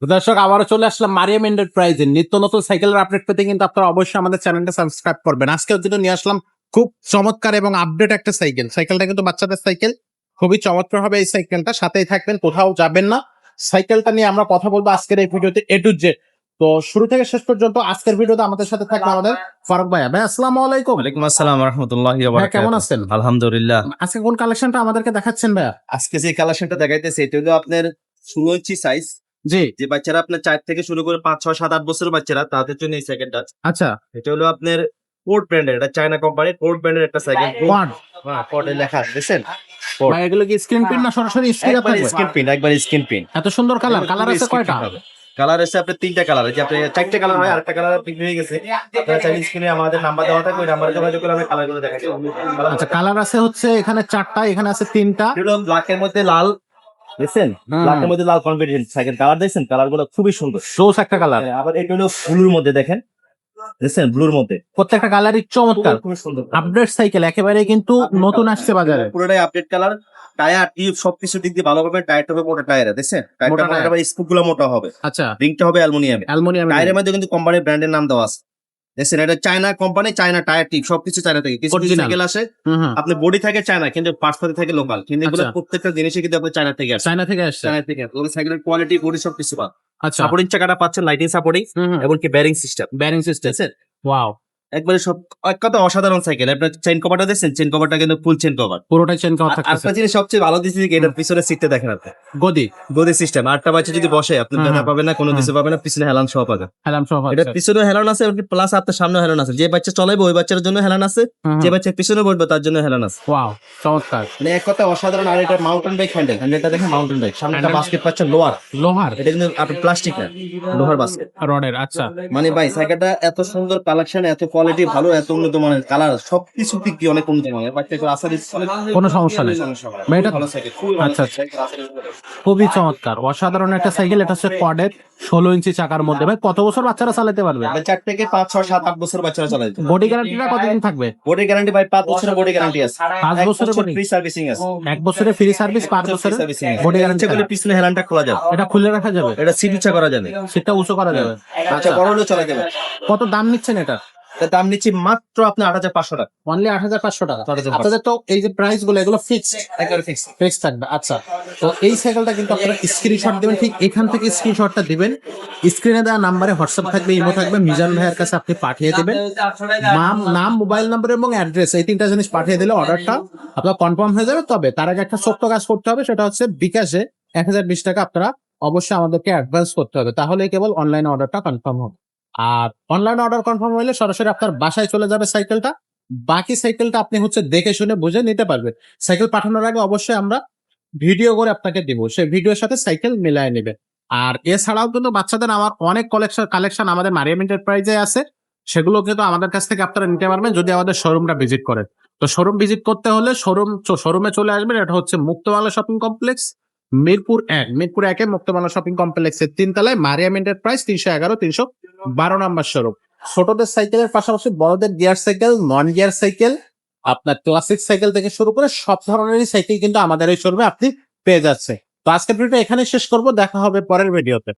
তো দর্শক আবারও চলে আসলাম মারিয়াম এন্টারপ্রাইজে নিত্য নতুন সাইকেলের আপডেট পেতে কিন্তু আপনারা অবশ্যই আমাদের চ্যানেলটা সাবস্ক্রাইব করবেন। আজকেও কিন্তু নিয়ে আসলাম খুব চমৎকার এবং আপডেট একটা সাইকেলটা কিন্তু বাচ্চাদের সাইকেল, খুবই চমৎকার হবে এই সাইকেলটা। সাথেই থাকবেন, কোথাও যাবেন না। সাইকেলটা নিয়ে আমরা কথা বলবো আজকের এই ভিডিওতে এ টু জেড। তো শুরু থেকে শেষ পর্যন্ত আজকের ভিডিওতে আমাদের সাথে থাকবে আমাদের ফারুক ভাই। আসসালামু আলাইকুম। ওয়ালাইকুম আসসালাম ওয়া রাহমাতুল্লাহি ওয়া ভাইয়া, কেমন বারাকাতুহু। আছেন? আলহামদুলিল্লাহ। আজকে কোন কালেকশনটা আমাদেরকে দেখাচ্ছেন ভাইয়া? আজকে যে কালেকশনটা দেখাইতেছে এটা হলো আপনার 16 ইঞ্চি সাইজ। জি, যে বাচ্চারা আপনার 4 থেকে শুরু করে 5 6 7 8 বছরের বাচ্চারা তাদের জন্য এই সাইকেলটা। আচ্ছা। এটা হলো আপনার কোড ব্র্যান্ডের, এটা চায়না কোম্পানির কোড ব্র্যান্ডের একটা সাইকেল। কোয়াড হ্যাঁ, কোডে লেখা আছে দেখছেন? কোড। ভাই, এগুলো কি স্ক্রিন প্রিন্ট না সরাসরি স্টিকার একবার থাকবে? Screen print. এত সুন্দর কালার আছে কয়টা? কালার আছে আপনার 3টা কালার। যে আপনি 4টা কালার হয়, আরেকটা কালার বিক্রি হয়ে গেছে। আপনারা চাইলে স্ক্রিনে আমাদের নাম্বার দেওয়া থাকবে, ওই নাম্বারে যোগাযোগ করে আমি কালারগুলো দেখাচ্ছি। আচ্ছা, কালার আছে হচ্ছে এখানে 4টা, এখানে আছে 3টা। এটা হলো ব্ল্যাকের মধ্যে লাল, দেখছেন? ব্ল্যাকের মধ্যে লাল কম্বিনেশন সাইকেল কালার দেখছেন? কালারগুলো খুবই সুন্দর। জোস একটা কালার। হ্যাঁ, আবার এটা হলো ব্লুর মধ্যে, দেখেন দেখছেন? ব্লুর মধ্যে প্রত্যেকটা কালারই চমৎকার। খুবই সুন্দর। আপডেট সাইকেল একেবারে কিন্তু নতুন আসছে বাজারে। পুরোটাই আপডেট কালার। টায়ার টিউব সবকিছু দিক দিয়ে ভালো হবে। টায়ারটা হবে মোটা টায়ার, দেখছেন? টায়ারটা মোটা মোটা টায়ার। হবে, স্কুপ গুলো মোটা হবে। আচ্ছা, রিংটা হবে অ্যালুমিনিয়ামে। অ্যালুমিনিয়াম। টায়ারের মধ্যে কিন্তু কোম্পানির ব্র্যান্ডের নাম দেওয়া আছে, দেখছেন? এটা China company, China tyre tube সবকিছু চায়না থেকে। কিছু কিছু Original। সাইকেল আসে হুম হুম, আপনি বডি থাকে চায়না কিন্তু পার্টস থাকে লোকাল, কিন্তু এগুলো আচ্ছা। প্রত্যেকটা জিনিসই কিন্তু আপনার চায়না থেকে আসে। চায়না থেকে আসছে। চায়না থেকে ওই সাইকেলের কোয়ালিটি বডি সবকিছু পান। আচ্ছা। সাপোর্টিং চাকাটা পাচ্ছেন, লাইটিং সাপোর্টিং হুম হুম, এবং কি ব্যারিং সিস্টেম, ব্যারিং সিস্টেম। দেখছেন? ওয়াও, একবারে সব এক কথা অসাধারণ সাইকেল। আপনার চেইন কভারটা দেখছেন? চেইন কভারটা কিন্তু ফুল চেইন কভার। পুরোটাই চেন করা থাকতেছে। আপনার জিনিস সবচেয়ে ভালো দিচ্ছে কি এটার পিছনের সিটটা দেখেন আপনি, গদি গদি সিস্টেম। আটটা বাচ্চা যদি বসে আপনি হুম, ব্যথা হুম, পাবেন না, কোনো হুম। কিছু পাবেন না, পিছনে হেলান সহ পাবেন। হেলাম সহ এটা আছে। পিছনে হেলান আছে প্লাস আপনার সামনে হেলান আছে। যে বাচ্চা চলাইবে ওই বাচ্চার জন্য হেলান আছে, হুম যে হুম, বাচ্চা পিছনে বসবে তার জন্য হেলান আছে। ওয়াও, চমৎকার। মানে এক কথা অসাধারণ। আর এটা মাউন্টেন বাইক হ্যান্ডেলটা দেখেন, মাউন্টেন বাইক। সামনে একটা Handle- বাস্কেট পাচ্ছেন লোহার, লোহার এটা কিন্তু আপনার প্লাস্টিক না, লোহার বাস্কেট। রডের। আচ্ছা, মানে ভাই সাইকেলটা এত সুন্দর কালেকশন, এত কোয়ালিটি ভালো, এত উন্নত মানের কালার, সবকিছু দিক দিয়ে অনেক উন্নত মানের। বাচ্চা একটু আশা দিচ্ছে কোনো সমস্যা নেই। ভাই, এটা ভালো সাইকেল, খুবই ভালো আচ্ছা, সাইকেল। খুবই চমৎকার, অসাধারণ একটা সাইকেল। এটা হচ্ছে কোয়াডের 16 ইঞ্চি চাকার মধ্যে। ভাই, কত বছর বাচ্চারা চালাতে পারবে? 4 থেকে 5 6 7 8 বছর বাচ্চারা চালায়। বডি গ্যারান্টিটা কতদিন থাকবে? বডি গ্যারান্টি ভাই 5 বছরের বডি গ্যারান্টি আছে। 5 এক বছরের বছর body? ফ্রি সার্ভিসিং আছে। 1 বছরের ফ্রি সার্ভিস, 5 বছরের সার্ভিসিং আছে। বডি ইচ্ছা গ্যারান্টি। করলে পিছনে হেলানটা খোলা যাবে, এটা খুলে রাখা যাবে, এটা সিট ইচ্ছা করা যাবে, সেটা উঁচু করা যাবে। আচ্ছা বড় হলেও চলা যাবে। কত দাম নিচ্ছেন এটা? তার দাম নিচ্ছি মাত্র আপনি 8500 টাকা। অনলি 8500 টাকা। 8500 আপনাদের তো এই যে প্রাইস গুলো এগুলো ফিক্সড, একবারে ফিক্স। ফিক্স থাকবে। আচ্ছা, তো এই সাইকেলটা কিন্তু আপনারা স্ক্রিনশট দিবেন, ঠিক এখান থেকে স্ক্রিনশটটা দিবেন। স্ক্রিনে দেওয়া নাম্বারে হোয়াটসঅ্যাপ থাকবে, ইমো থাকবে, মিজান ভাইয়ের কাছে আপনি পাঠিয়ে দিবেন। নাম, মোবাইল নাম্বার এবং অ্যাড্রেস, এই 3টা জিনিস পাঠিয়ে দিলে অর্ডারটা আপনার কনফার্ম হয়ে যাবে। তবে তার আগে একটা ছোট্ট কাজ করতে হবে, সেটা হচ্ছে বিকাশে 1020 টাকা আপনারা অবশ্যই আমাদেরকে অ্যাডভান্স করতে হবে, তাহলে কেবল অনলাইনে অর্ডারটা কনফার্ম হবে। আর অনলাইন অর্ডার কনফার্ম হলে সরাসরি আপনার বাসায় চলে যাবে সাইকেলটা। বাকি সাইকেলটা আপনি হচ্ছে দেখে শুনে বুঝে নিতে পারবেন। সাইকেল পাঠানোর আগে অবশ্যই আমরা ভিডিও করে আপনাকে দিব, সেই ভিডিওর সাথে সাইকেল মিলায় নেবে। আর এছাড়াও কিন্তু বাচ্চাদের আমার অনেক কালেকশন আমাদের মারিয়াম এন্টারপ্রাইজে আছে, সেগুলো কিন্তু আমাদের কাছ থেকে আপনারা নিতে পারবেন যদি আমাদের শোরুমটা ভিজিট করেন। তো শোরুম ভিজিট করতে হলে শোরুমে চলে আসবেন। এটা হচ্ছে মুক্তবাংলা শপিং কমপ্লেক্স, মিরপুর 1-এ মুক্তবাংলা শপিং কমপ্লেক্সের 3 তলায় মারিয়াম এন্টারপ্রাইজ, 311-312 নম্বর শোরুম। ছোটদের সাইকেলের পাশাপাশি বড়দের gear cycle, non gear cycle, আপনার ক্লাসিক সাইকেল থেকে শুরু করে সব ধরনেরই সাইকেল কিন্তু আমাদের এই শোরুমে আপনি পেয়ে যাচ্ছে। তো আজকের ভিডিওটা এখানে শেষ করব, দেখা হবে পরের ভিডিওতে।